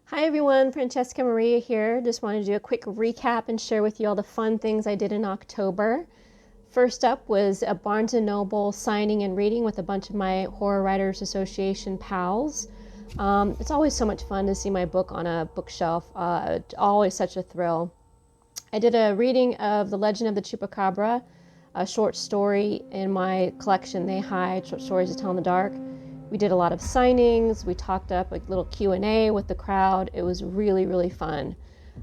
Hi everyone, Francesca Maria here. Just wanted to do a quick recap and share with you all the fun things I did in October. First up was a Barnes& Noble signing and reading with a bunch of my Horror Writers Association pals. It's always so much fun to see my book on a bookshelf. Always such a thrill. I did a reading of The Legend of the Chupacabra, a short story in my collection They Hide, Short Stories to Tell in the Dark. We did a lot of signings. We talked up a little Q&A with the crowd. It was really, really fun.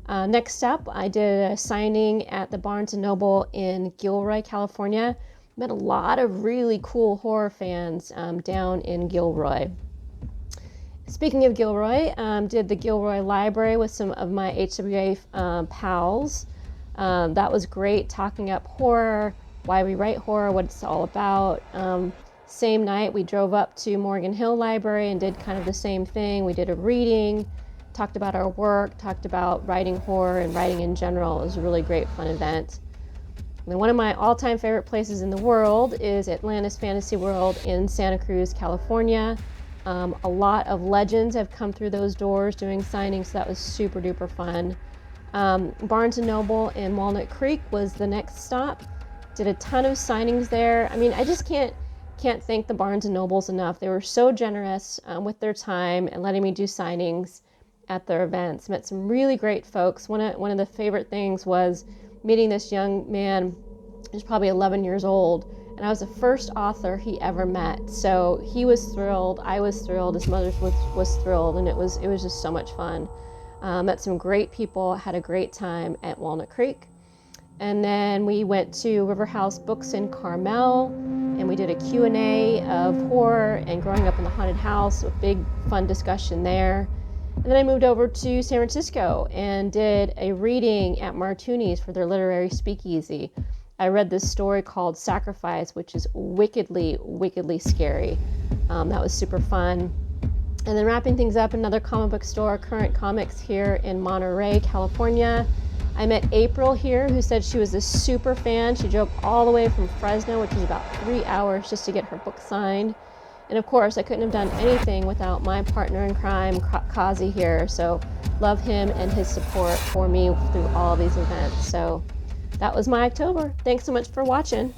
Next up, I did a signing at the Barnes& Noble in Gilroy, California. Met a lot of really cool horror fans down in Gilroy. Speaking of Gilroy, did the Gilroy Library with some of my HWA pals. That was great, talking up horror, why we write horror, what it's all about. Same night, we drove up to Morgan Hill Library and did kind of the same thing. We did a reading, talked about our work, talked about writing horror and writing in general. It was a really great, fun event. And one of my all-time favorite places in the world is Atlantis Fantasy World in Santa Cruz, California. A lot of legends have come through those doors doing signings, so that was super duper fun. Barnes & Noble in Walnut Creek was the next stop. Did a ton of signings there. I mean, I just can't thank the Barnes & Nobles enough. They were so generous with their time and letting me do signings at their events. Met some really great folks. One of the favorite things was meeting this young man who's probably 11 years old, and I was the first author he ever met. So he was thrilled, I was thrilled, his mother was thrilled, and it was just so much fun. Met some great people, had a great time at Walnut Creek. And then we went to River House Books in Carmel, and we did a Q&A of horror and growing up in the haunted house, a big fun discussion there. And then I moved over to San Francisco and did a reading at Martuni's for their literary speakeasy. I read this story called Sacrifice, which is wickedly, wickedly scary. That was super fun. And then wrapping things up, another comic book store, Current Comics here in Monterey, California. I met April here, who said she was a super fan. She drove all the way from Fresno, which is about 3 hours, just to get her book signed. And of course, I couldn't have done anything without my partner in crime, Kazi here. So love him and his support for me through all these events. So that was my October. Thanks so much for watching.